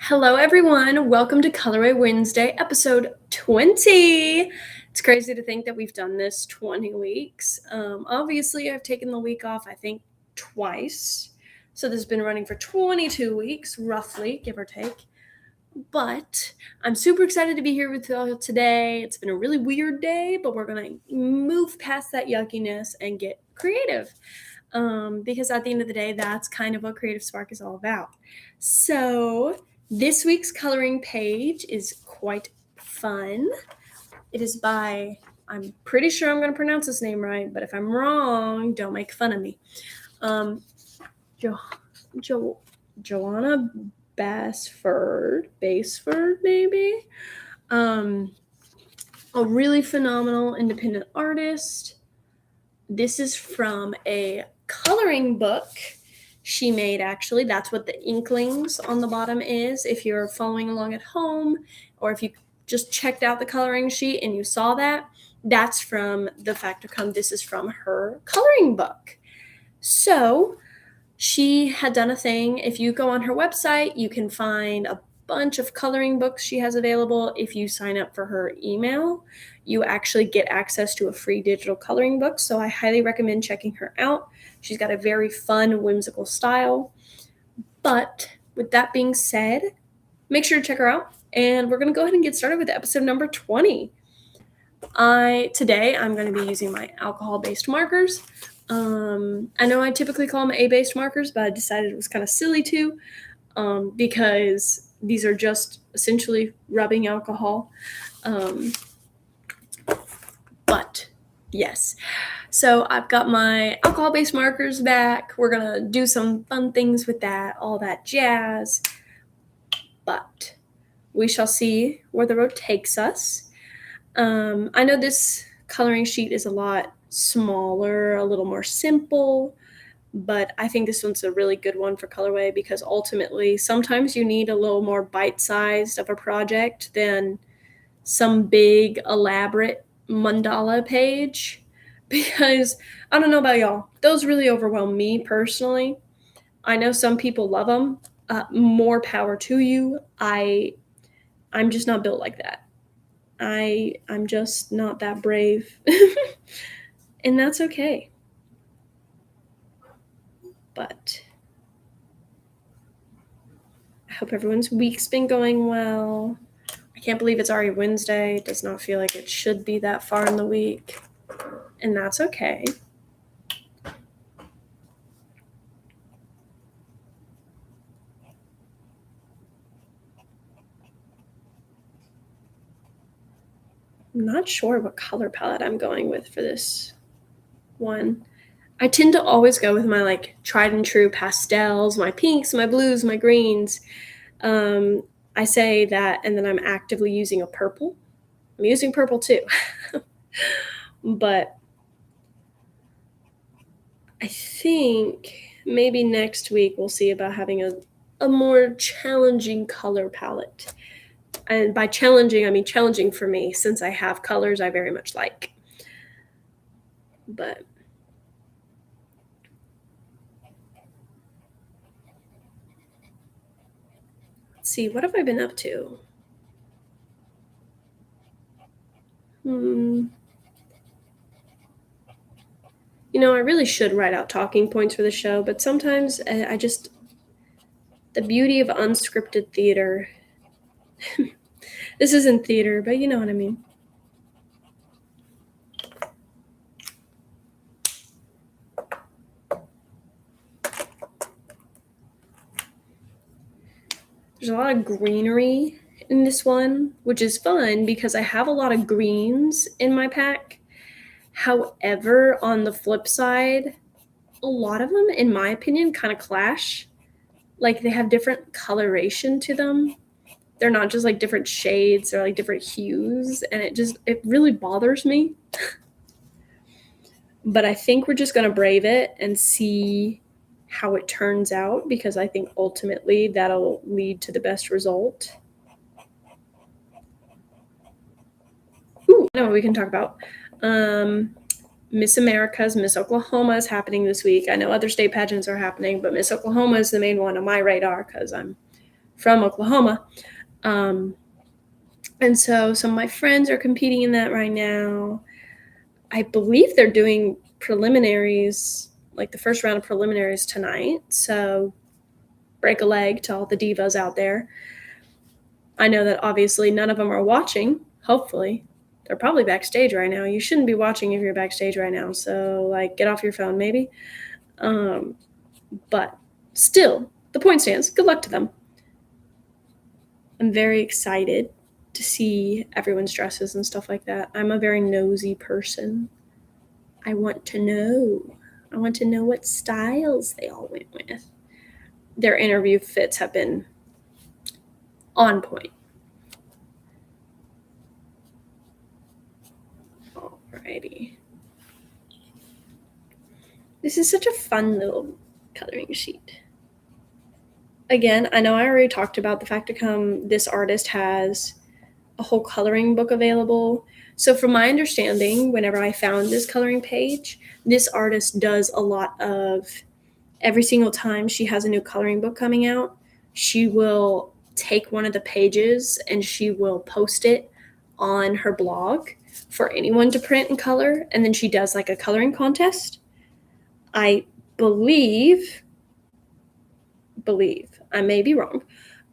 Hello, everyone. Welcome to Colorway Wednesday, episode 20. It's crazy to think that we've done this 20 weeks. Obviously, I've taken the week off, I think, twice. So this has been running for 22 weeks, roughly, give or take. But I'm super excited to be here with you all today. It's been a really weird day, but we're going to move past that yuckiness and get creative. Because at the end of the day, that's kind of what Creative Spark is all about. So this week's coloring page is quite fun. It is by, I'm pretty sure I'm going to pronounce this name right, but if I'm wrong, don't make fun of me. Joanna Basford, maybe. A really phenomenal independent artist. This is from a coloring book she made, actually. That's what the inklings on the bottom is. If you're following along at home, or if you just checked out the coloring sheet and you saw that, that's from the Factor Come. This is from her coloring book. So she had done a thing. If you go on her website, you can find a bunch of coloring books she has available. If you sign up for her email, you actually get access to a free digital coloring book. So I highly recommend checking her out. She's got a very fun, whimsical style. But with that being said, make sure to check her out. And we're going to go ahead and get started with episode number 20. Today I'm going to be using my alcohol-based markers. I know I typically call them A-based markers, but I decided it was kind of silly too, because these are just essentially rubbing alcohol. But yes, so I've got my alcohol-based markers back. We're going to do some fun things with that, all that jazz. But we shall see where the road takes us. I know this coloring sheet is a lot smaller, a little more simple, but I think this one's a really good one for Colorway because ultimately sometimes you need a little more bite-sized of a project than some big elaborate mandala page, because I don't know about y'all, those really overwhelm me personally. I know some people love them. More power to you. I'm just not built like that. I'm just not that brave. And that's okay. But I hope everyone's week's been going well. I can't believe it's already Wednesday. It does not feel like it should be that far in the week. And that's okay. I'm not sure what color palette I'm going with for this one. I tend to always go with my tried and true pastels, my pinks, my blues, my greens. I say that, and then I'm actively using a purple. I'm using purple too. But I think maybe next week we'll see about having a more challenging color palette. And by challenging, I mean challenging for me, since I have colors I very much like. But let's see, what have I been up to? I really should write out talking points for the show, but sometimes I just, the beauty of unscripted theater. This isn't theater, but you know what I mean. There's a lot of greenery in this one, which is fun because I have a lot of greens in my pack. However, on the flip side, a lot of them, in my opinion, kind of clash. Like, they have different coloration to them. They're not just like different shades, they're like different hues, and it really bothers me. But I think we're just going to brave it and see how it turns out, because I think ultimately that'll lead to the best result. Ooh, I know what we can talk about. Miss America's Miss Oklahoma is happening this week. I know other state pageants are happening, but Miss Oklahoma is the main one on my radar because I'm from Oklahoma. And so some of my friends are competing in that right now. I believe they're doing preliminaries, like the first round of preliminaries tonight. So break a leg to all the divas out there. I know that obviously none of them are watching, hopefully. They're probably backstage right now. You shouldn't be watching if you're backstage right now. So, like, get off your phone, maybe. But still, the point stands. Good luck to them. I'm very excited to see everyone's dresses and stuff like that. I'm a very nosy person. I want to know. I want to know what styles they all went with. Their interview fits have been on point. Alrighty. This is such a fun little coloring sheet. Again, I know I already talked about the fact that this artist has a whole coloring book available. So from my understanding, whenever I found this coloring page, this artist does a lot of, every single time she has a new coloring book coming out, she will take one of the pages and she will post it on her blog for anyone to print and color. And then she does like a coloring contest. I believe, I may be wrong.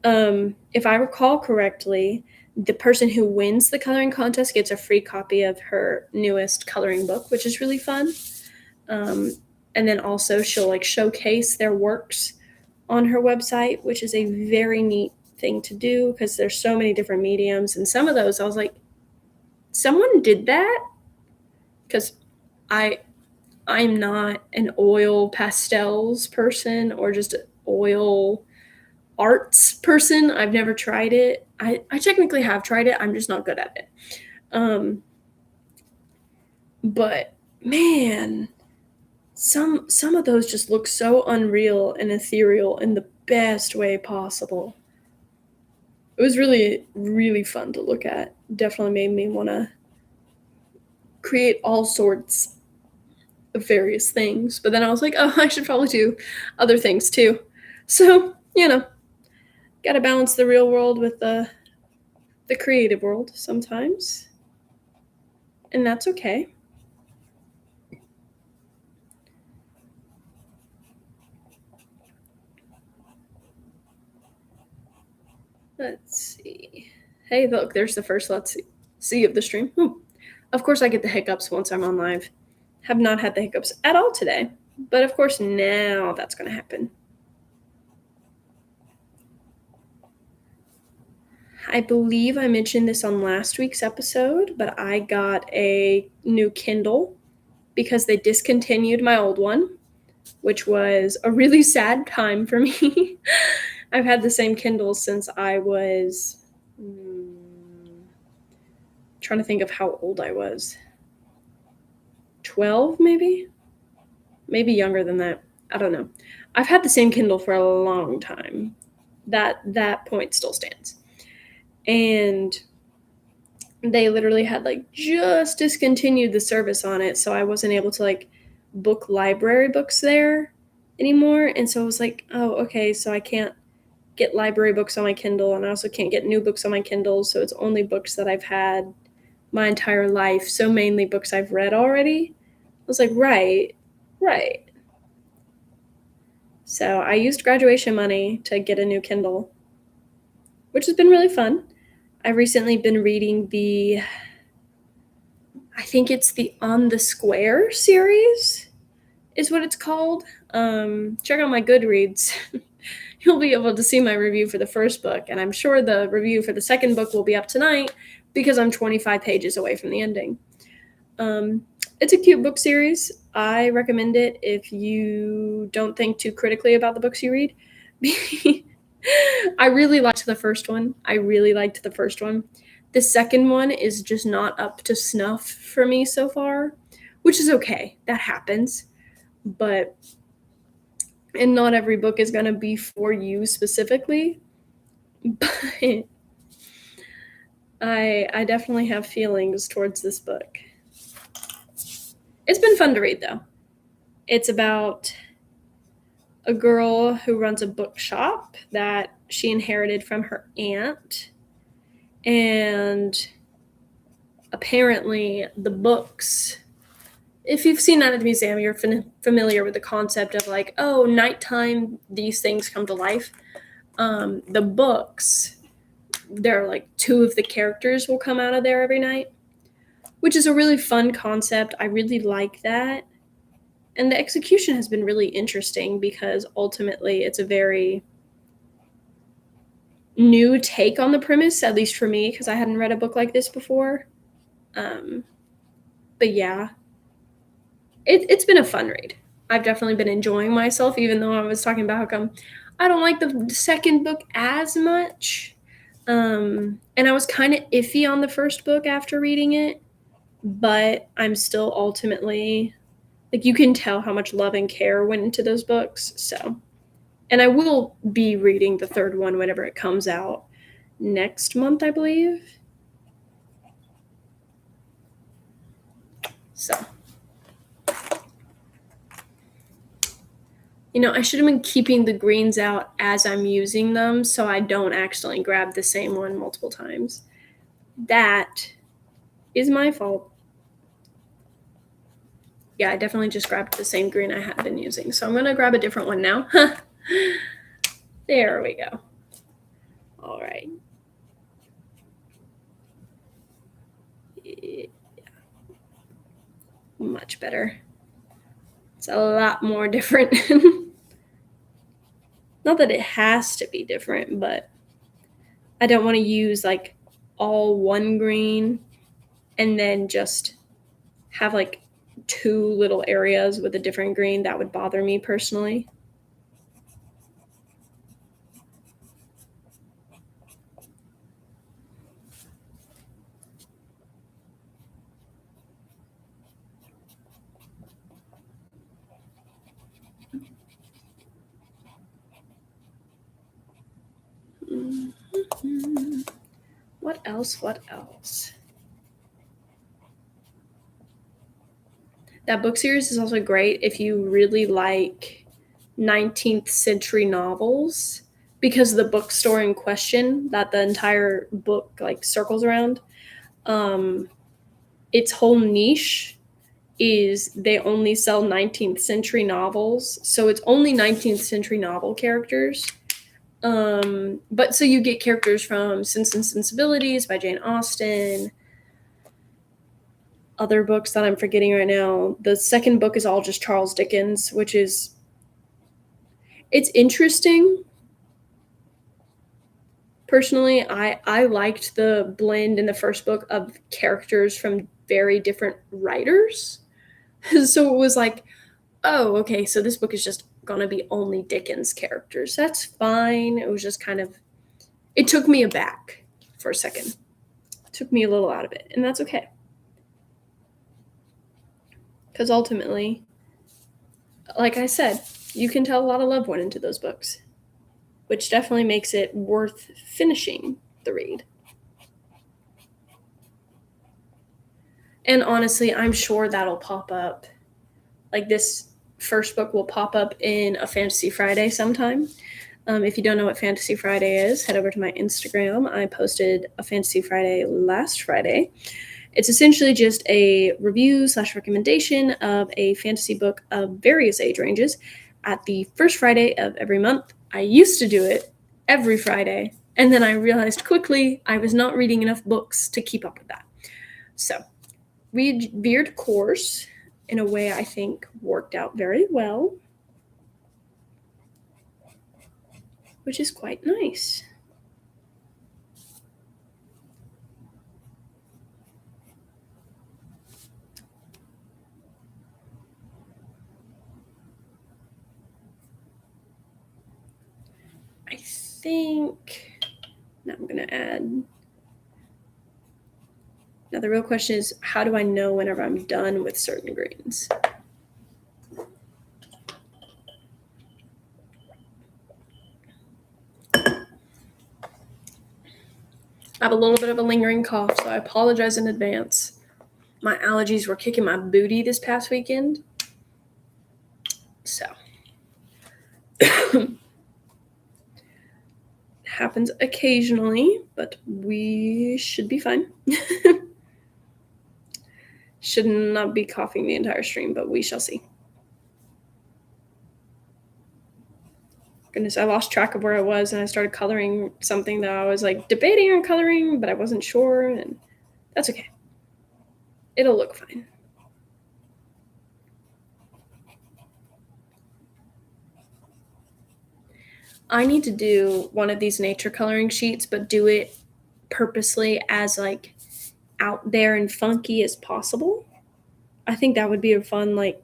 If I recall correctly, the person who wins the coloring contest gets a free copy of her newest coloring book, which is really fun. And then also she'll like showcase their works on her website, which is a very neat thing to do because there's so many different mediums. And some of those I was like, someone did that? Because I'm not an oil pastels person or just oil arts person. I've never tried it. I technically have tried it. I'm just not good at it. But man, some of those just look so unreal and ethereal in the best way possible. It was really, really fun to look at. Definitely made me want to create all sorts of various things. But then I was like, oh, I should probably do other things too. So, gotta balance the real world with the creative world sometimes. And that's okay. Let's see. Hey, look, there's the first let's see of the stream. Of course, I get the hiccups once I'm on live. Have not had the hiccups at all today. But of course, now that's going to happen. I believe I mentioned this on last week's episode, but I got a new Kindle because they discontinued my old one, which was a really sad time for me. I've had the same Kindle since I was trying to think of how old I was. 12, maybe younger than that. I don't know. I've had the same Kindle for a long time. That point still stands. And they literally had like just discontinued the service on it, so I wasn't able to like book library books there anymore. And so I was like, oh, okay, so I can't get library books on my Kindle, and I also can't get new books on my Kindle, so it's only books that I've had my entire life, so mainly books I've read already. I was like, right. So I used graduation money to get a new Kindle, which has been really fun. I've recently been reading I think it's the On the Square series is what it's called. Check out my Goodreads. You'll be able to see my review for the first book, and I'm sure the review for the second book will be up tonight because I'm 25 pages away from the ending. It's a cute book series. I recommend it if you don't think too critically about the books you read. I really liked the first one. The second one is just not up to snuff for me so far, which is okay. That happens. And not every book is going to be for you specifically. But I definitely have feelings towards this book. It's been fun to read, though. It's about a girl who runs a bookshop that she inherited from her aunt. And apparently the books, if you've seen that at the museum, you're familiar with the concept of like, oh, nighttime, these things come to life. The books, there are like 2 of the characters will come out of there every night, which is a really fun concept. I really like that. And the execution has been really interesting because ultimately it's a very new take on the premise, at least for me, because I hadn't read a book like this before. But yeah, it's been a fun read. I've definitely been enjoying myself, even though I was talking about how come I don't like the second book as much. And I was kind of iffy on the first book after reading it, but I'm still ultimately, like, you can tell how much love and care went into those books. So, and I will be reading the third one whenever it comes out next month, I believe. So, I should have been keeping the greens out as I'm using them so I don't accidentally grab the same one multiple times. That is my fault. Yeah, I definitely just grabbed the same green I had been using. So I'm going to grab a different one now. There we go. All right. Yeah. Much better. It's a lot more different. Not that it has to be different, but I don't want to use like all one green and then just have like 2 little areas with a different green. That would bother me personally. Mm-hmm. What else? That book series is also great if you really like 19th century novels, because the bookstore in question that the entire book like circles around, its whole niche is they only sell 19th century novels. So it's only 19th century novel characters. But so you get characters from Sense and Sensibilities by Jane Austen, other books that I'm forgetting right now. The second book is all just Charles Dickens, which is, it's interesting. Personally, I liked the blend in the first book of characters from very different writers. So it was like, oh, okay, so this book is just gonna be only Dickens characters. That's fine. It was just kind of, it took me aback for a second. It took me a little out of it, and that's okay. Because ultimately, like I said, you can tell a lot of love went into those books, which definitely makes it worth finishing the read. And honestly, I'm sure that'll pop up. Like, this first book will pop up in a Fantasy Friday sometime. If you don't know what Fantasy Friday is, head over to my Instagram. I posted a Fantasy Friday last Friday. It's essentially just a review/recommendation of a fantasy book of various age ranges at the first Friday of every month. I used to do it every Friday, and then I realized quickly I was not reading enough books to keep up with that. So we veered course in a way I think worked out very well, which is quite nice. I think, now I'm going to add. Now the real question is, how do I know whenever I'm done with certain greens? I have a little bit of a lingering cough, so I apologize in advance. My allergies were kicking my booty this past weekend. So Happens occasionally, but we should be fine. Should not be coughing the entire stream, but we shall see. Goodness, I lost track of where I was, and I started coloring something that I was like debating on coloring, but I wasn't sure, and that's okay. It'll look fine. I need to do one of these nature coloring sheets, but do it purposely as like out there and funky as possible. I think that would be a fun, like,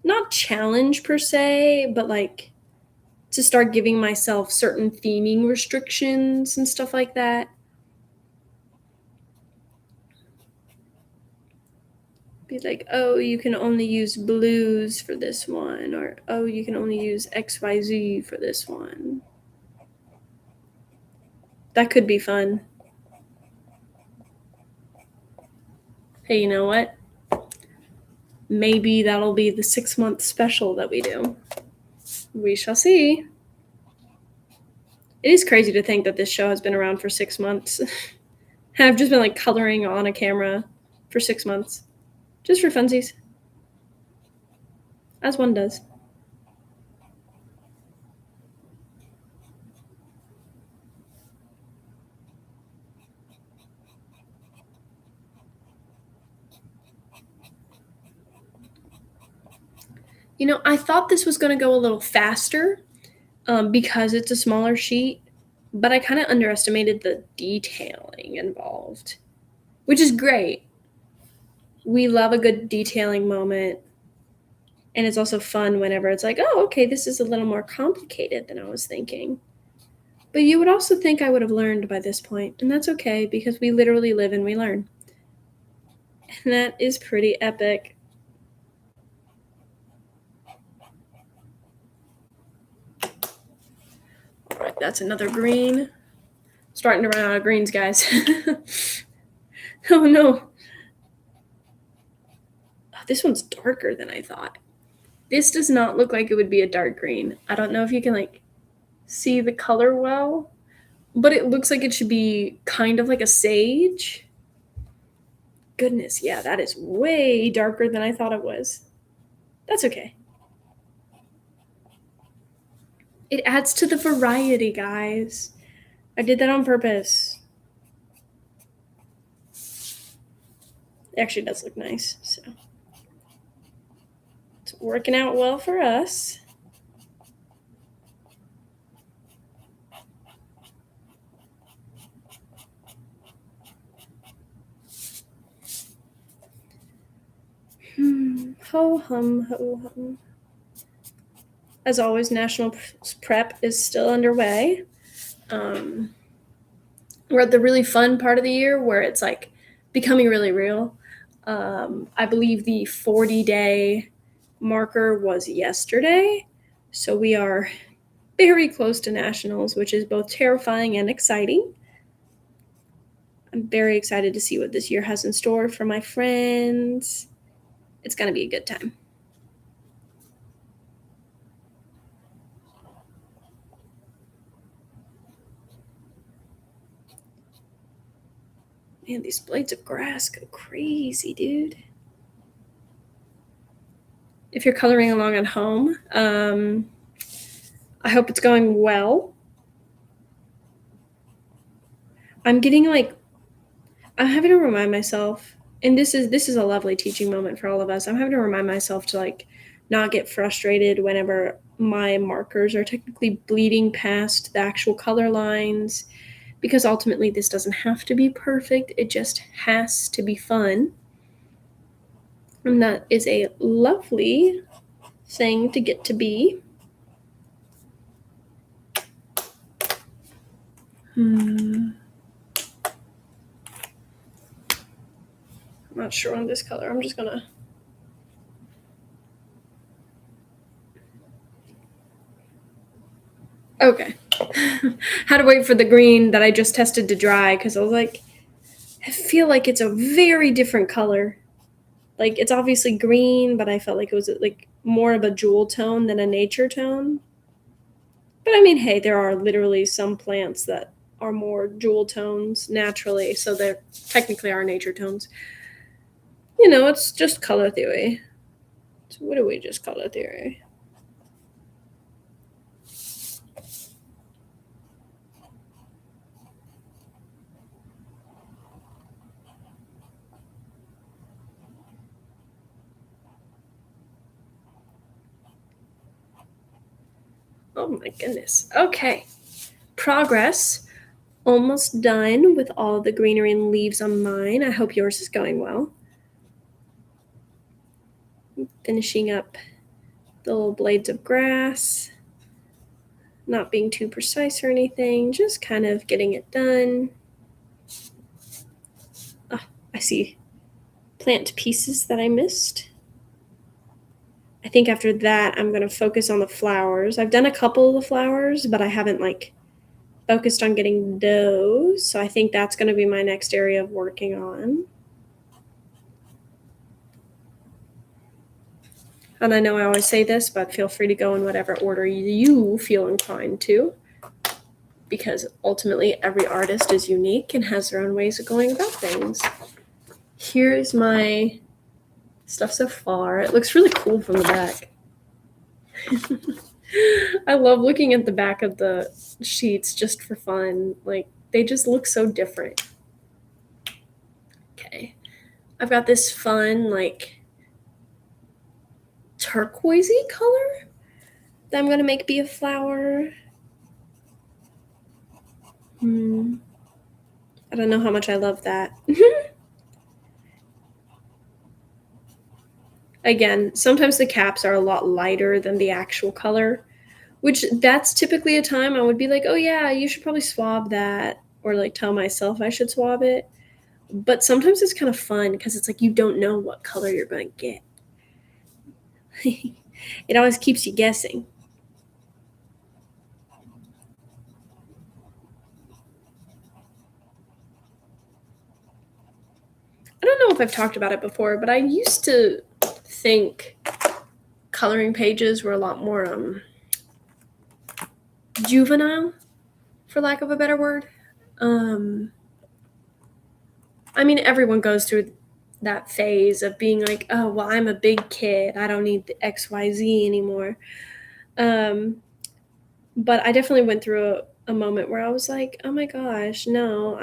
not challenge per se, but like to start giving myself certain theming restrictions and stuff like that. Be like, oh, you can only use blues for this one, or oh, you can only use XYZ for this one. That could be fun. Hey, you know what? Maybe that'll be the 6-month special that we do. We shall see. It is crazy to think that this show has been around for 6 months. I've just been like coloring on a camera for 6 months. Just for funsies. As one does. You know, I thought this was going to go a little faster because it's a smaller sheet, but I kind of underestimated the detailing involved, which is great. We love a good detailing moment. And it's also fun whenever it's like, oh, okay, this is a little more complicated than I was thinking. But you would also think I would have learned by this point, and that's okay because we literally live and we learn. And that is pretty epic. All right, that's another green. Starting to run out of greens, guys. Oh no. Oh, this one's darker than I thought. This does not look like it would be a dark green. I don't know if you can like see the color well, but it looks like it should be kind of like a sage. Goodness, yeah, that is way darker than I thought it was. That's okay. It adds to the variety, guys. I did that on purpose. It actually does look nice, so it's working out well for us. Ho hum, ho hum. As always, national prep is still underway. We're at the really fun part of the year where it's like becoming really real. I believe the 40-day marker was yesterday, so we are very close to nationals, which is both terrifying and exciting. I'm very excited to see what this year has in store for my friends. It's going to be a good time. Man, these blades of grass go crazy, dude. If you're coloring along at home, I hope it's going well. I'm having to remind myself, and this is a lovely teaching moment for all of us. I'm having to remind myself to like not get frustrated whenever my markers are technically bleeding past the actual color lines, because ultimately this doesn't have to be perfect. It just has to be fun. And that is a lovely thing to get to be. I'm not sure on this color. I'm just gonna. Okay. Had to wait for the green that I just tested to dry because I was like, I feel like it's a very different color. Like, it's obviously green, but I felt like it was like more of a jewel tone than a nature tone. But I mean, hey, there are literally some plants that are more jewel tones naturally, so they're technically our nature tones. It's just color theory. So what do we just color theory? Oh my goodness. Okay. Progress. Almost done with all the greenery and leaves on mine. I hope yours is going well. Finishing up the little blades of grass. Not being too precise or anything, just kind of getting it done. Oh, I see plant pieces that I missed. I think after that, I'm going to focus on the flowers. I've done a couple of the flowers, but I haven't focused on getting those. So I think that's going to be my next area of working on. And I know I always say this, but feel free to go in whatever order you feel inclined to, because ultimately every artist is unique and has their own ways of going about things. Here's my stuff so far. It looks really cool from the back. I love looking at the back of the sheets just for fun. They just look so different. Okay. I've got this fun, turquoisey color that I'm going to make be a flower. I don't know how much I love that. Again, sometimes the caps are a lot lighter than the actual color, which that's typically a time I would be like, oh yeah, you should probably swab that, or tell myself I should swab it. But sometimes it's kind of fun because it's you don't know what color you're going to get. It always keeps you guessing. I don't know if I've talked about it before, but I used to think coloring pages were a lot more juvenile, for lack of a better word. I mean, everyone goes through that phase of being like, oh, well, I'm a big kid. I don't need the XYZ anymore. But I definitely went through a moment where I was like, oh my gosh, no,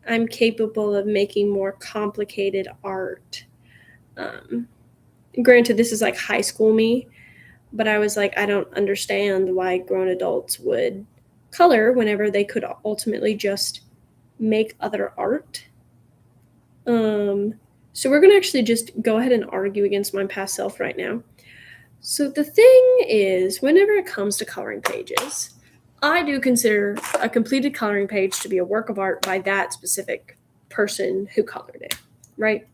I'm capable of making more complicated art. Granted, this is high school me, but I was like, I don't understand why grown adults would color whenever they could ultimately just make other art. So we're going to actually just go ahead and argue against my past self right now. So the thing is, whenever it comes to coloring pages, I do consider a completed coloring page to be a work of art by that specific person who colored it, right?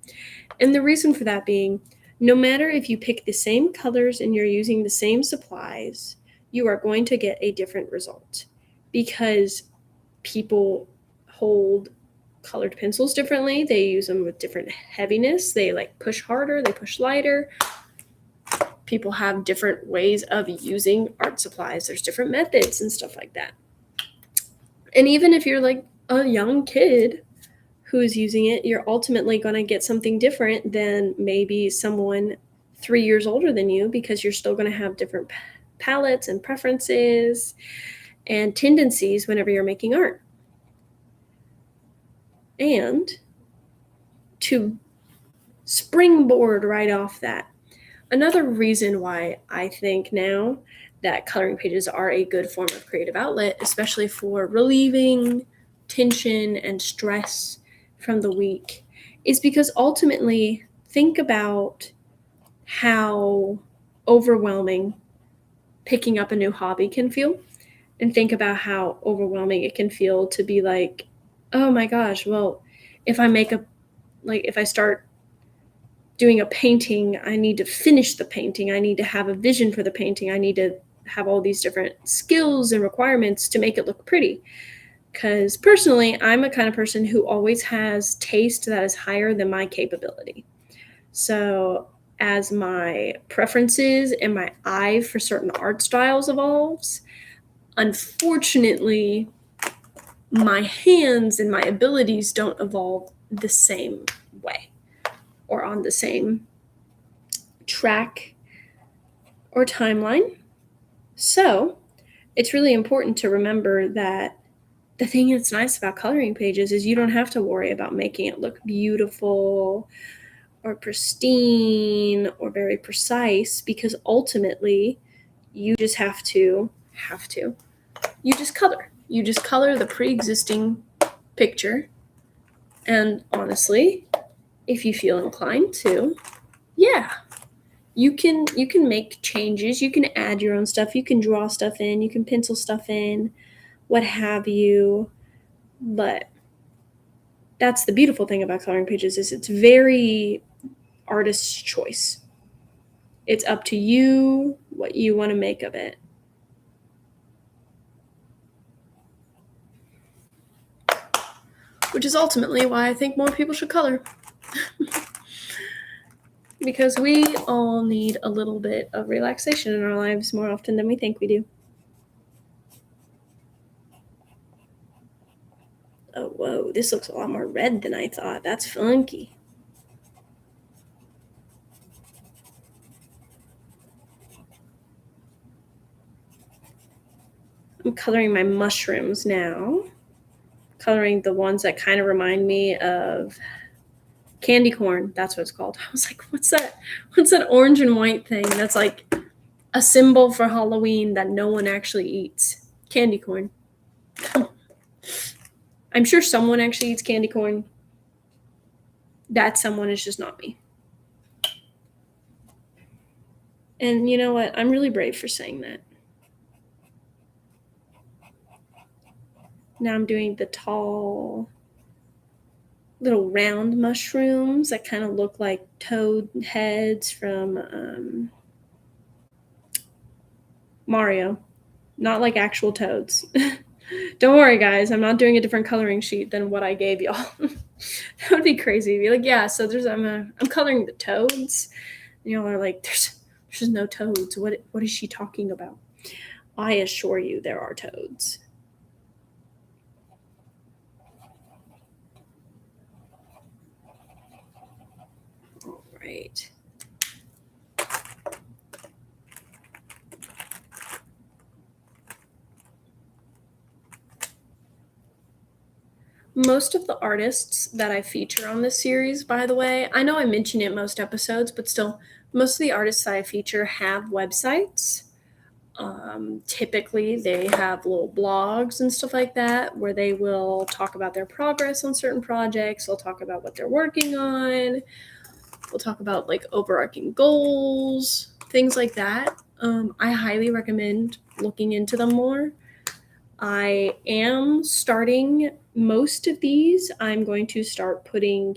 And the reason for that being, no matter if you pick the same colors and you're using the same supplies, you are going to get a different result because people hold colored pencils differently. They use them with different heaviness. They push harder, they push lighter. People have different ways of using art supplies. There's different methods and stuff like that. And even if you're a young kid who's using it, you're ultimately going to get something different than maybe someone 3 years older than you, because you're still going to have different palettes and preferences and tendencies whenever you're making art. And to springboard right off that, another reason why I think now that coloring pages are a good form of creative outlet, especially for relieving tension and stress from the week, is because ultimately, think about how overwhelming picking up a new hobby can feel, and think about how overwhelming it can feel to be like, oh my gosh, well, if I start doing a painting, I need to finish the painting. I need to have a vision for the painting. I need to have all these different skills and requirements to make it look pretty. Because personally, I'm a kind of person who always has taste that is higher than my capability. So as my preferences and my eye for certain art styles evolves, Unfortunately, my hands and my abilities don't evolve the same way or on the same track or timeline. So it's really important to remember that the thing that's nice about coloring pages is you don't have to worry about making it look beautiful or pristine or very precise, because ultimately you just you just color the pre-existing picture. And honestly, if you feel inclined to, yeah, you can make changes, you can add your own stuff, you can draw stuff in, you can pencil stuff in, what have you. But that's the beautiful thing about coloring pages, is it's very artist's choice. It's up to you what you want to make of it. Which is ultimately why I think more people should color. Because we all need a little bit of relaxation in our lives more often than we think we do. Oh, whoa, this looks a lot more red than I thought. That's funky. I'm coloring my mushrooms now. Coloring the ones that kind of remind me of candy corn. That's what it's called. I was like, what's that? What's that orange and white thing? That's like a symbol for Halloween that no one actually eats. Candy corn. I'm sure someone actually eats candy corn. That someone is just not me. And you know what? I'm really brave for saying that. Now I'm doing the tall, little round mushrooms that kind of look like toad heads from Mario. Not like actual toads. Don't worry, guys. I'm not doing a different coloring sheet than what I gave y'all. That would be crazy. Be like, yeah. So I'm coloring the toads. And y'all are like, there's no toads. What is she talking about? I assure you, there are toads. All right. Most of the artists that I feature on this series, by the way, I know I mention it most episodes, but still, most of the artists that I feature have websites. Typically, they have little blogs and stuff like that where they will talk about their progress on certain projects. They'll talk about what they're working on. We'll talk about like overarching goals, things like that. I highly recommend looking into them more. I am starting most of these. I'm going to start putting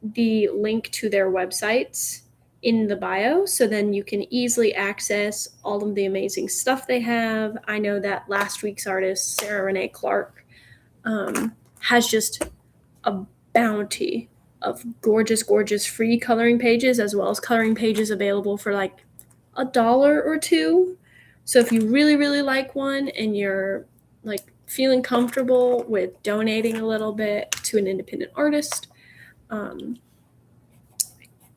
the link to their websites in the bio, so then you can easily access all of the amazing stuff they have. I know that last week's artist, Sarah Renee Clark, has just a bounty of gorgeous, gorgeous free coloring pages, as well as coloring pages available for like $1 or $2. So if you really, really like one and you're like feeling comfortable with donating a little bit to an independent artist,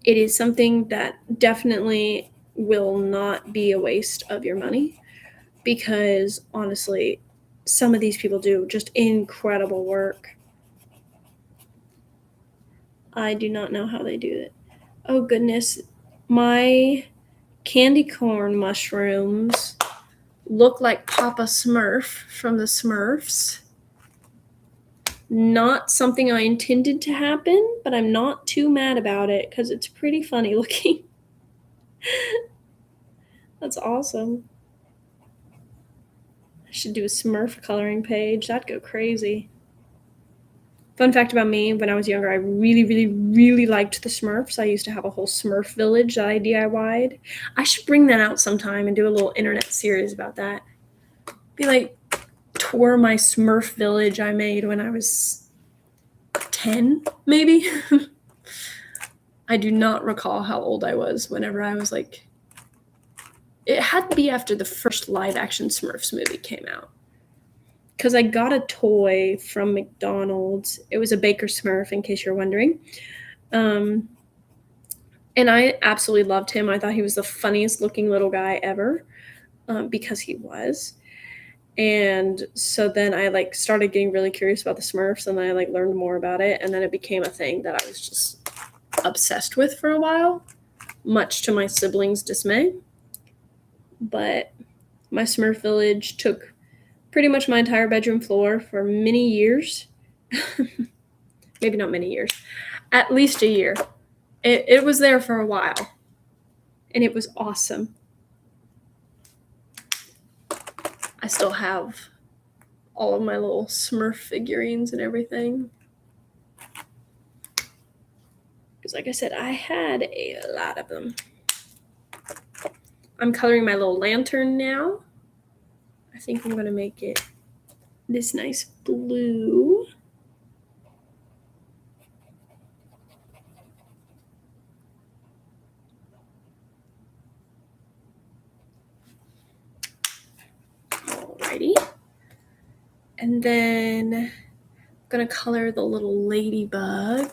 it is something that definitely will not be a waste of your money, because honestly, some of these people do just incredible work. I do not know how they do it. Oh goodness, my candy corn mushrooms look like Papa Smurf from the Smurfs. Not something I intended to happen, but I'm not too mad about it because it's pretty funny looking. That's awesome. I should do a Smurf coloring page. That'd go crazy. Fun fact about me, when I was younger, I really, really, really liked the Smurfs. I used to have a whole Smurf village that I DIY'd. I should bring that out sometime and do a little internet series about that. Be like, tour my Smurf village I made when I was 10, maybe? I do not recall how old I was whenever I was like it had to be after the first live action Smurfs movie came out. Because I got a toy from McDonald's. It was a Baker Smurf, in case you're wondering. And I absolutely loved him. I thought he was the funniest looking little guy ever, because he was. And so then I like started getting really curious about the Smurfs, and then I like learned more about it, and then it became a thing that I was just obsessed with for a while, much to my siblings' dismay. But my Smurf village took pretty much my entire bedroom floor for many years. Maybe not many years, at least a year. It was there for a while, and it was awesome. I still have all of my little Smurf figurines and everything. Because like I said, I had a lot of them. I'm coloring my little lantern now. I think I'm going to make it this nice blue. Alrighty. And then I'm going to color the little ladybug.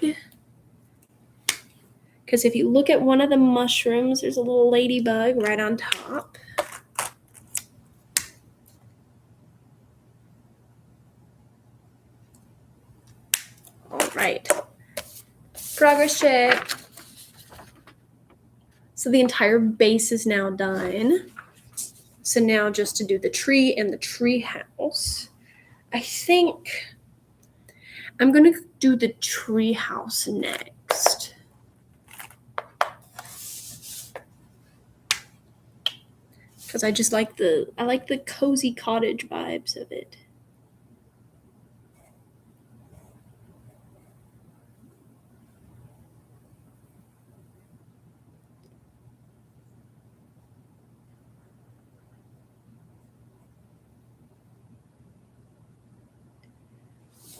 Because if you look at one of the mushrooms, there's a little ladybug right on top. All right. Progress check. So the entire base is now done. So now just to do the tree and the tree house. I think I'm going to do the tree house next. Because I just like the cozy cottage vibes of it.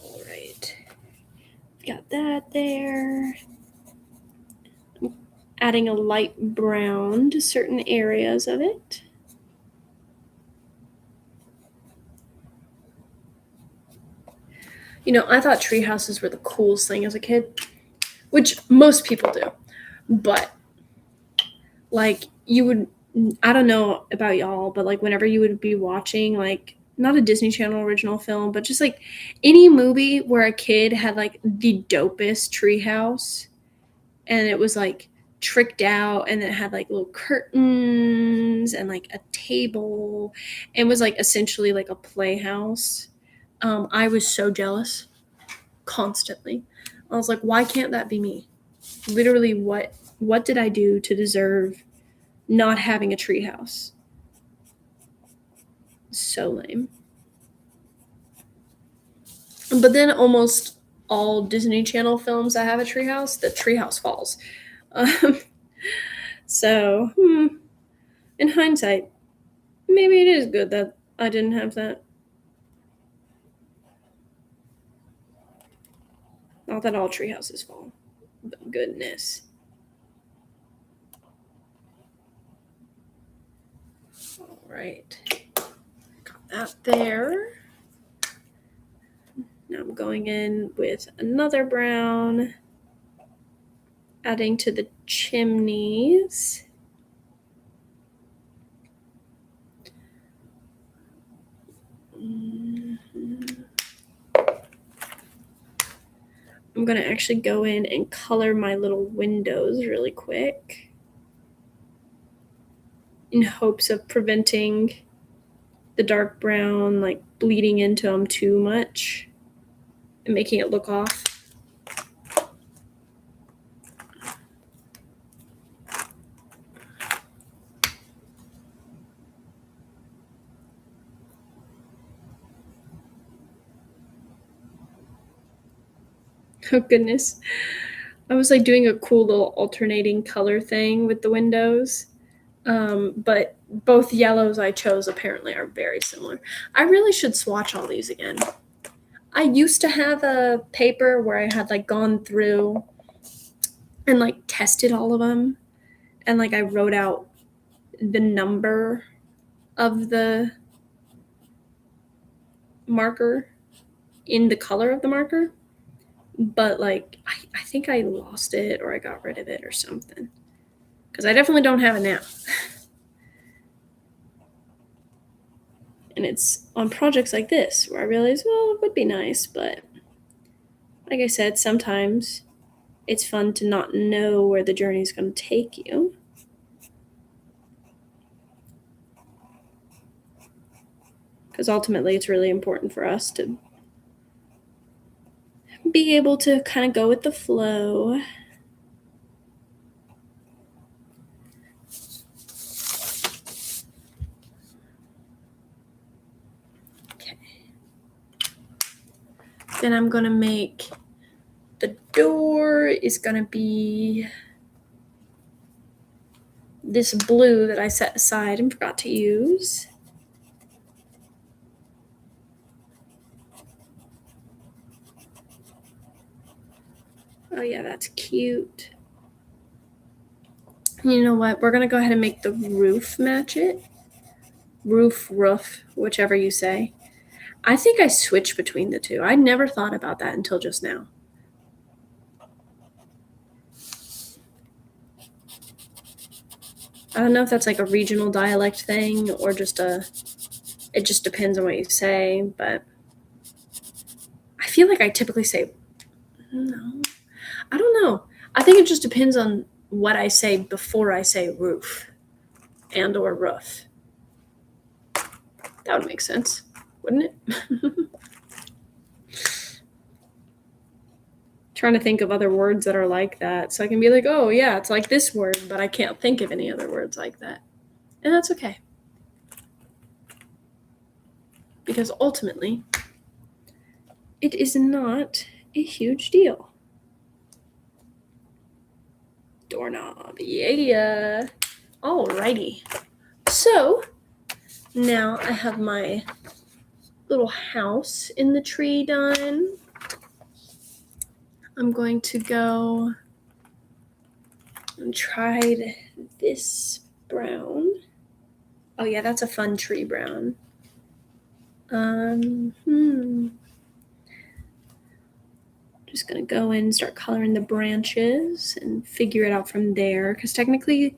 All right. Got that there. I'm adding a light brown to certain areas of it. You know, I thought tree houses were the coolest thing as a kid, which most people do. But, like, you would, I don't know about y'all, but, like, whenever you would be watching, like, not a Disney Channel original film, but just, like, any movie where a kid had, like, the dopest tree house, and it was, like, tricked out, and it had, like, little curtains and, like, a table, and was, like, essentially, like, a playhouse. I was so jealous constantly. I was like, why can't that be me? Literally, what did I do to deserve not having a treehouse? So lame. But then almost all Disney Channel films that have a treehouse, the treehouse falls. So, in hindsight, maybe it is good that I didn't have that. Not that all treehouses fall, but goodness. All right, got that there. Now I'm going in with another brown, adding to the chimneys. I'm going to actually go in and color my little windows really quick in hopes of preventing the dark brown like bleeding into them too much and making it look off. Oh goodness. I was like doing a cool little alternating color thing with the windows. But both yellows I chose apparently are very similar. I really should swatch all these again. I used to have a paper where I had like gone through and like tested all of them, and like I wrote out the number of the marker in the color of the marker, but like I think I lost it or I got rid of it or something, because I definitely don't have it now. And it's on projects like this where I realize, well, it would be nice, but like I said, sometimes it's fun to not know where the journey is going to take you. Because ultimately, it's really important for us to be able to kind of go with the flow. Okay. Then I'm going to make the door is going to be this blue that I set aside and forgot to use. Oh yeah, that's cute. You know what? We're going to go ahead and make the roof match it. Roof, whichever you say. I think I switch between the two. I never thought about that until just now. I don't know if that's like a regional dialect thing or it just depends on what you say, but I feel like I typically say, no, I don't know. I think it just depends on what I say before I say roof and or roof. That would make sense, wouldn't it? Trying to think of other words that are like that so I can be like, oh yeah, it's like this word, but I can't think of any other words like that. And that's okay. Because ultimately, it is not a huge deal. Doorknob, yeah. Alrighty. So now I have my little house in the tree done. I'm going to go and try this brown. Oh yeah, that's a fun tree brown. Just gonna go in and start coloring the branches and figure it out from there, because technically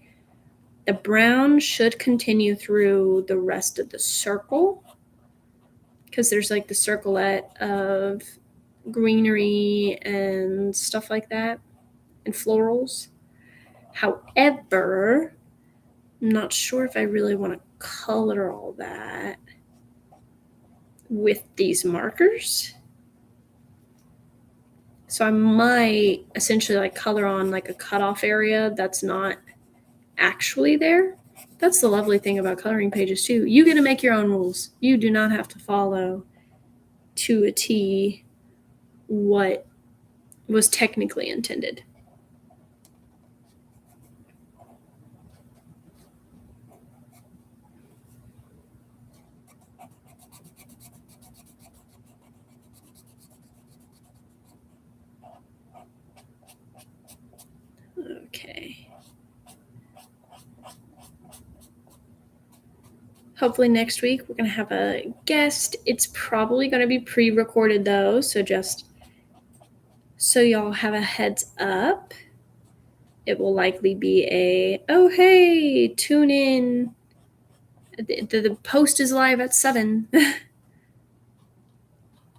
the brown should continue through the rest of the circle, because there's like the circlet of greenery and stuff like that and florals. However, I'm not sure if I really want to color all that with these markers. So I might essentially like color on like a cutoff area that's not actually there. That's the lovely thing about coloring pages too. You get to make your own rules. You do not have to follow to a T what was technically intended. Okay. Hopefully next week we're going to have a guest. It's probably going to be pre-recorded though, so just so y'all have a heads up. It will likely be oh hey, tune in. The post is live at 7.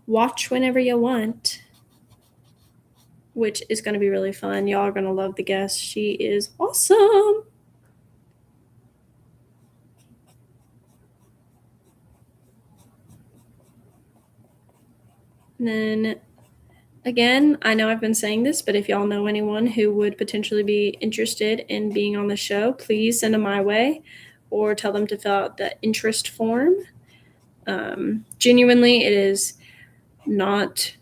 Watch whenever you want, which is going to be really fun. Y'all are going to love the guest. She is awesome. And then again, I know I've been saying this, but if y'all know anyone who would potentially be interested in being on the show, please send them my way or tell them to fill out the interest form. Genuinely, it is not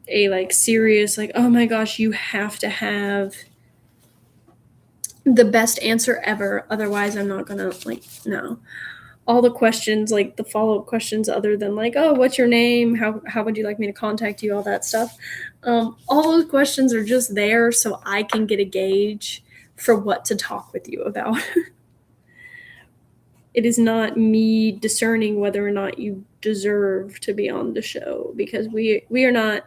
a like serious like, oh my gosh, you have to have the best answer ever. Otherwise, I'm not gonna like, no. All the questions, like the follow-up questions other than like, oh, what's your name? How would you like me to contact you? All that stuff. All those questions are just there so I can get a gauge for what to talk with you about. It is not me discerning whether or not you deserve to be on the show, because we are not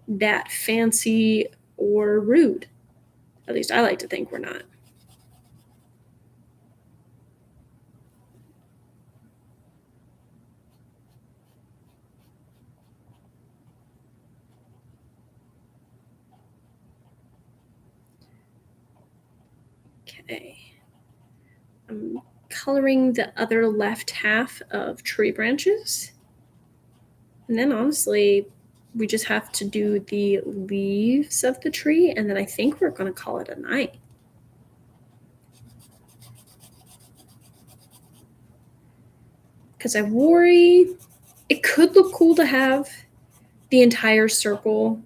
that fancy or rude. At least I like to think we're not. Okay. I'm coloring the other left half of tree branches. And then honestly, we just have to do the leaves of the tree, and then I think we're going to call it a night. Because I worry it could look cool to have the entire circle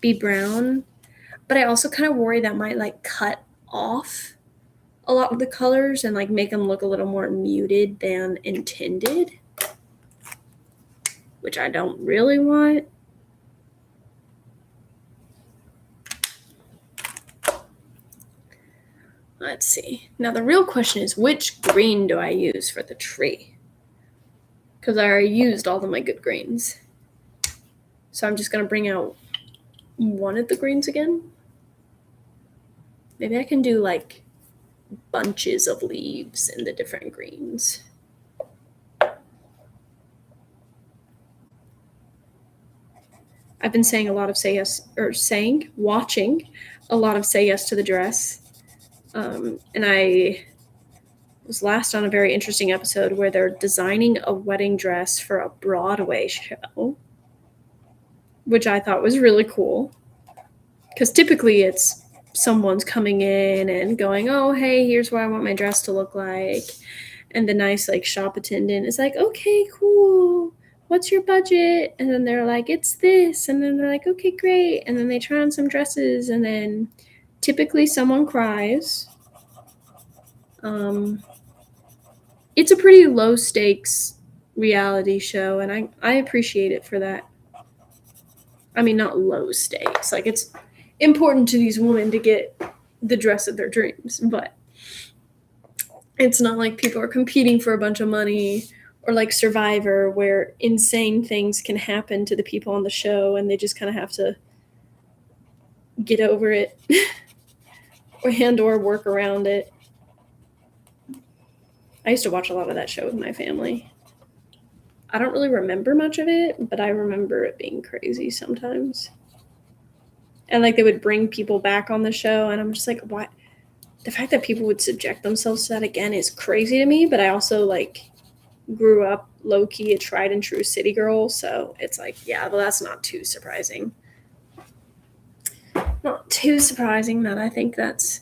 be brown, but I also kind of worry that might like cut off a lot of the colors and like make them look a little more muted than intended, which I don't really want. Let's see. Now the real question is, which green do I use for the tree? Because I already used all of my good greens. So I'm just going to bring out one of the greens again. Maybe I can do like bunches of leaves in the different greens. I've been saying a lot of watching a lot of Say Yes to the Dress. And I was last on a very interesting episode where they're designing a wedding dress for a Broadway show, which I thought was really cool. Because typically it's someone's coming in and going, oh, hey, here's what I want my dress to look like. And the nice like shop attendant is like, okay, cool. What's your budget? And then they're like, it's this. And then they're like, okay, great. And then they try on some dresses, and then typically someone cries. It's a pretty low stakes reality show, and I appreciate it for that. I mean, not low stakes. Like, it's important to these women to get the dress of their dreams, but it's not like people are competing for a bunch of money, or like Survivor, where insane things can happen to the people on the show and they just kind of have to get over it or work around it. I used to watch a lot of that show with my family. I don't really remember much of it, but I remember it being crazy sometimes. And like they would bring people back on the show, and I'm just like, why? The fact that people would subject themselves to that again is crazy to me, but I also like grew up low-key a tried and true city girl, so it's like, yeah, well, that's not too surprising. Not too surprising that I think that's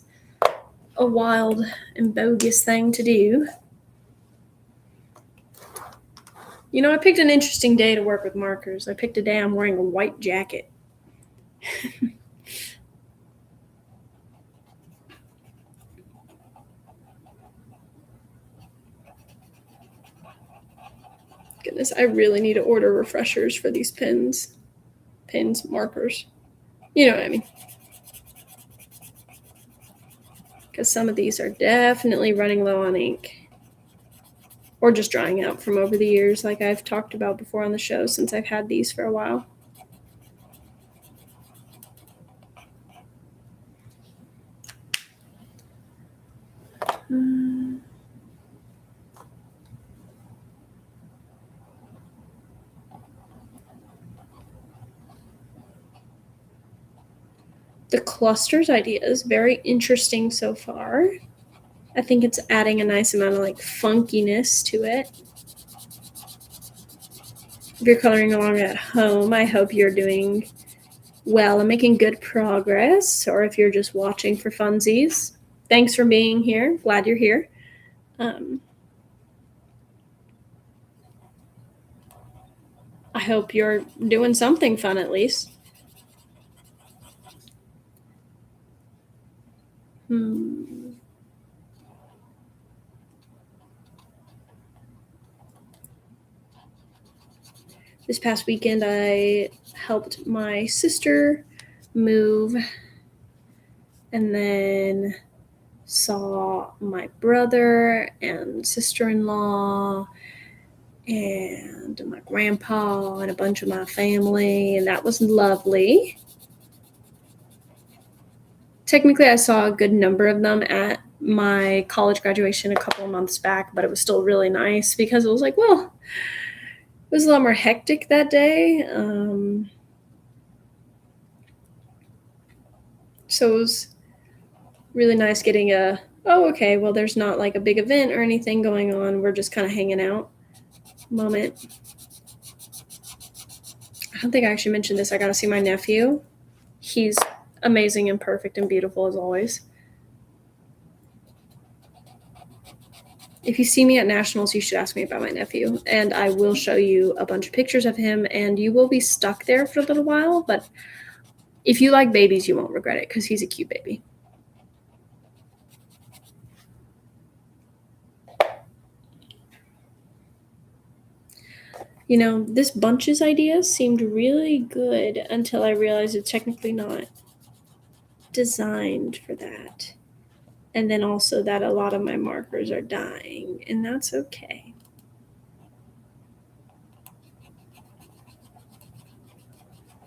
a wild and bogus thing to do. You know, I picked an interesting day to work with markers. I picked a day I'm wearing a white jacket. Goodness, I really need to order refreshers for these pins, markers. You know what I mean? Because some of these are definitely running low on ink, or just drying out from over the years, like I've talked about before on the show, since I've had these for a while. The clusters idea is very interesting so far. I think it's adding a nice amount of like funkiness to it. If you're coloring along at home, I hope you're doing well and making good progress, or if you're just watching for funsies, thanks for being here. Glad you're here. I hope you're doing something fun at least. This past weekend, I helped my sister move, and then saw my brother and sister-in-law and my grandpa and a bunch of my family, and that was lovely. Technically, I saw a good number of them at my college graduation a couple of months back, but it was still really nice because it was like, well, it was a lot more hectic that day. So it was really nice getting okay, well, there's not like a big event or anything going on. We're just kind of hanging out moment. I don't think I actually mentioned this. I got to see my nephew. He's amazing and perfect and beautiful as always. If you see me at nationals, you should ask me about my nephew, and I will show you a bunch of pictures of him, and you will be stuck there for a little while, but if you like babies, you won't regret it because he's a cute baby. You know, this bunches idea seemed really good until I realized it's technically not designed for that. And then also that a lot of my markers are dying, and that's okay.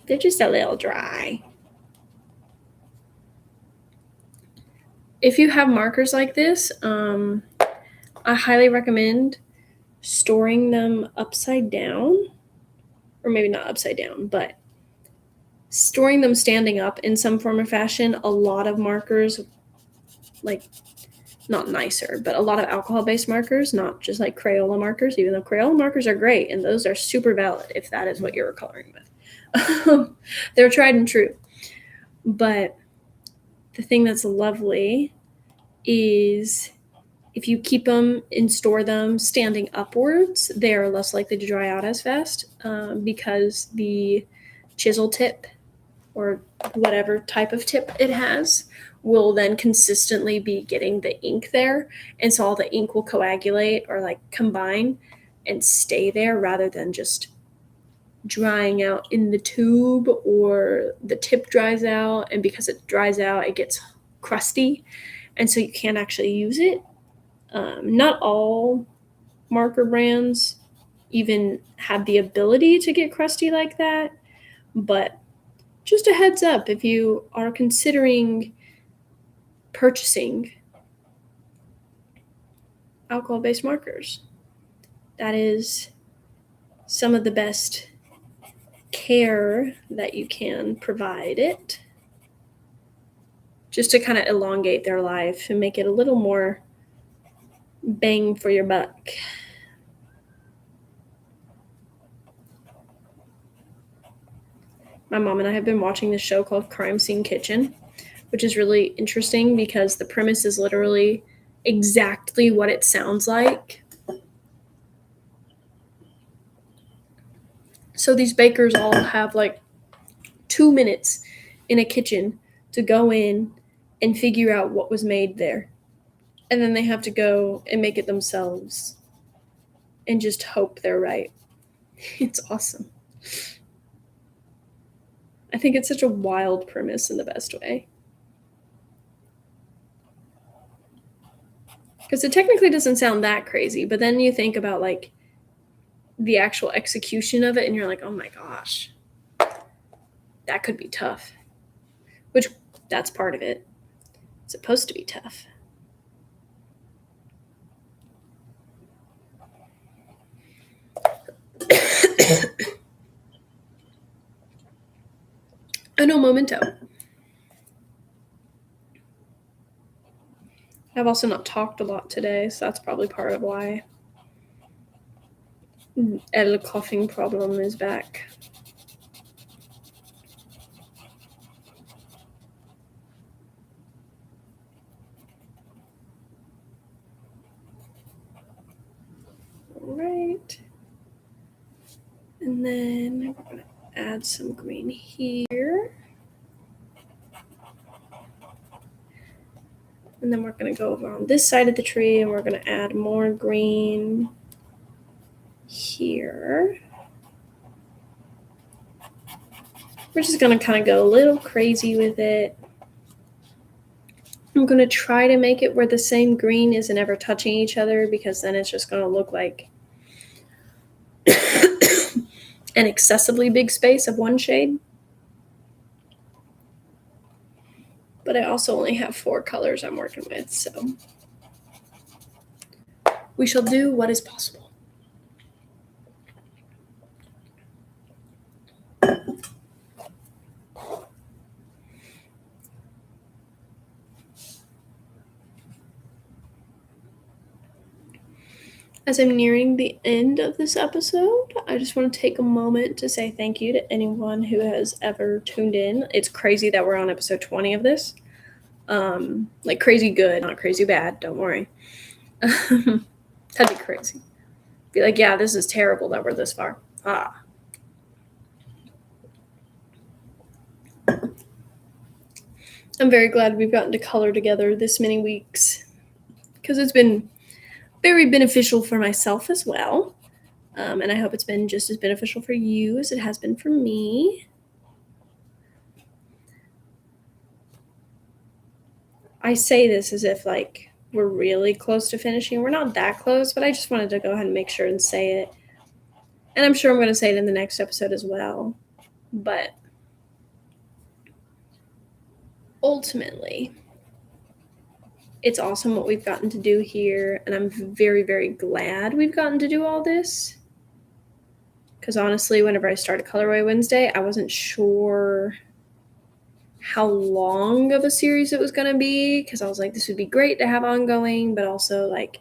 They're just a little dry. If you have markers like this, I highly recommend storing them upside down, or maybe not upside down, but storing them standing up in some form or fashion. A lot of markers, like not nicer, but a lot of alcohol-based markers, not just like Crayola markers, even though Crayola markers are great and those are super valid if that is what you're coloring with. They're tried and true. But the thing that's lovely is if you keep them and store them standing upwards, they are less likely to dry out as fast because the chisel tip or whatever type of tip it has will then consistently be getting the ink there. And so all the ink will coagulate or like combine and stay there rather than just drying out in the tube, or the tip dries out. And because it dries out, it gets crusty. And so you can't actually use it. Not all marker brands even have the ability to get crusty like that, but just a heads up if you are considering purchasing alcohol-based markers. That is some of the best care that you can provide it, just to kind of elongate their life and make it a little more bang for your buck. My mom and I have been watching this show called Crime Scene Kitchen, which is really interesting because the premise is literally exactly what it sounds like. So these bakers all have like 2 minutes in a kitchen to go in and figure out what was made there. And then they have to go and make it themselves and just hope they're right. It's awesome. I think it's such a wild premise in the best way. Because it technically doesn't sound that crazy, but then you think about like the actual execution of it and you're like, oh my gosh, that could be tough. Which, that's part of it. It's supposed to be tough. Oh no, memento. I've also not talked a lot today, so that's probably part of why El coughing problem is back. All right. And then we're going to add some green here. And then we're going to go over on this side of the tree and we're going to add more green here. We're just going to kind of go a little crazy with it. I'm going to try to make it where the same green isn't ever touching each other, because then it's just going to look like an excessively big space of one shade. But I also only have 4 colors I'm working with, so we shall do what is possible. As I'm nearing the end of this episode, I just want to take a moment to say thank you to anyone who has ever tuned in. It's crazy that we're on episode 20 of this. Like crazy good, not crazy bad, don't worry. That'd be crazy. Be like, yeah, this is terrible that we're this far. I'm very glad we've gotten to color together this many weeks, because it's been very beneficial for myself as well. And I hope it's been just as beneficial for you as it has been for me. I say this as if like we're really close to finishing. We're not that close, but I just wanted to go ahead and make sure and say it. And I'm sure I'm going to say it in the next episode as well. But ultimately, it's awesome what we've gotten to do here. And I'm very, very glad we've gotten to do all this. Because honestly, whenever I started Colorway Wednesday, I wasn't sure how long of a series it was going to be, because I was like, this would be great to have ongoing, but also like,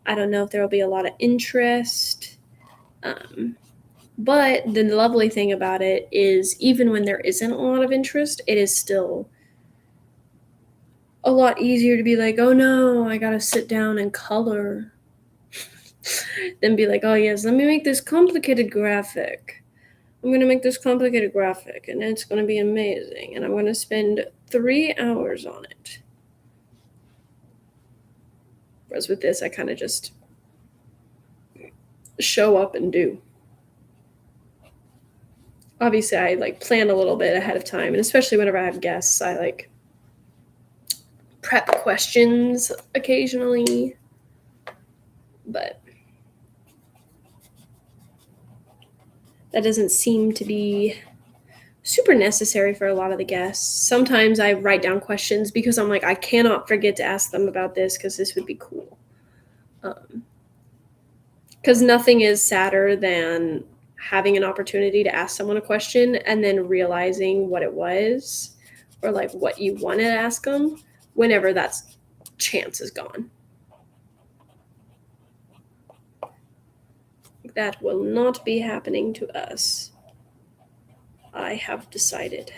I don't know if there will be a lot of interest. But the lovely thing about it is, even when there isn't a lot of interest, it is still a lot easier to be like, oh no, I gotta sit down and color, than be like, oh yes, let me make this complicated graphic. I'm going to make this complicated graphic, and it's going to be amazing, and I'm going to spend 3 hours on it. Whereas with this, I kind of just show up and do. Obviously, I like plan a little bit ahead of time, and especially whenever I have guests, I like prep questions occasionally, but that doesn't seem to be super necessary for a lot of the guests. Sometimes I write down questions because I'm like, I cannot forget to ask them about this because this would be cool. Because nothing is sadder than having an opportunity to ask someone a question and then realizing what it was, or like what you wanted to ask them, whenever that chance is gone. That will not be happening to us. I have decided.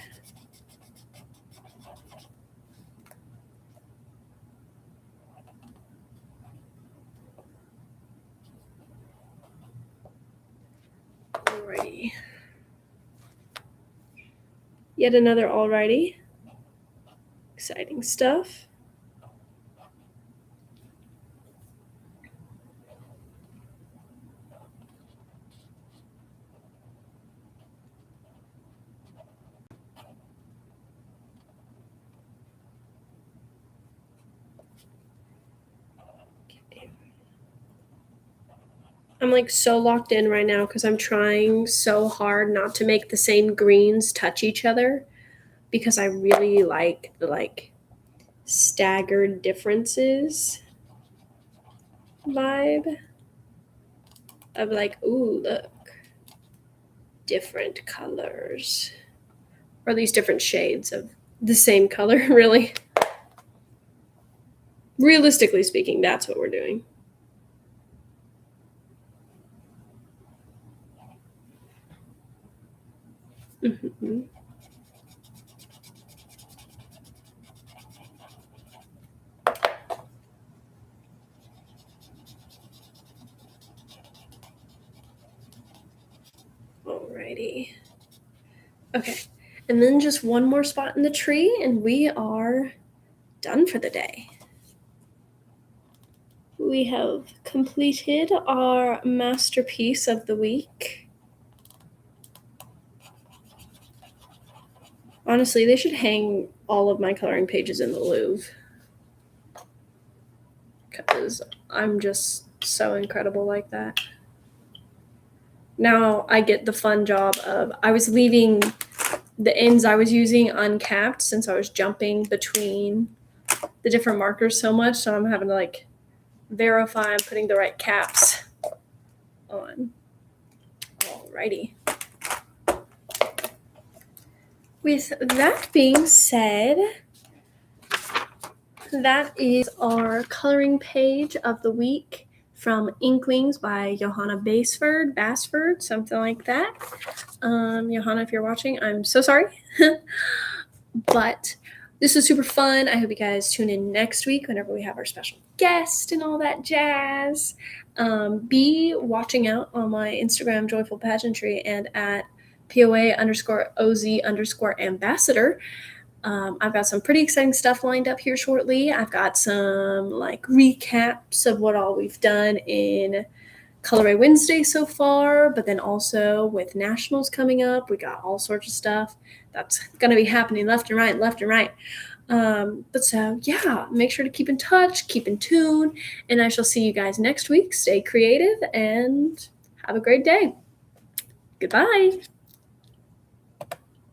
Alrighty. Yet another alrighty. Exciting stuff. I'm like so locked in right now because I'm trying so hard not to make the same greens touch each other, because I really like the like staggered differences vibe of like, ooh, look, different colors, or at least different shades of the same color. Really, realistically speaking, that's what we're doing. Mm-hmm. Alrighty. Okay. And then just one more spot in the tree, and we are done for the day. We have completed our masterpiece of the week. Honestly, they should hang all of my coloring pages in the Louvre. because I'm just so incredible like that. Now I get the fun job of, I was leaving the ends I was using uncapped since I was jumping between the different markers so much, so I'm having to like verify I'm putting the right caps on. Alrighty. With that being said, that is our coloring page of the week from Inklings by Johanna Basford, something like that. Johanna, if you're watching, I'm so sorry. But this was super fun. I hope you guys tune in next week whenever we have our special guest and all that jazz. Be watching out on my Instagram, Joyful Pageantry, and at POA_OZ_ambassador. I've got some pretty exciting stuff lined up here shortly. I've got some like recaps of what all we've done in Colorway Wednesday so far, but then also with nationals coming up, we got all sorts of stuff that's going to be happening left and right. But so, yeah, make sure to keep in touch, keep in tune, and I shall see you guys next week. Stay creative and have a great day. Goodbye.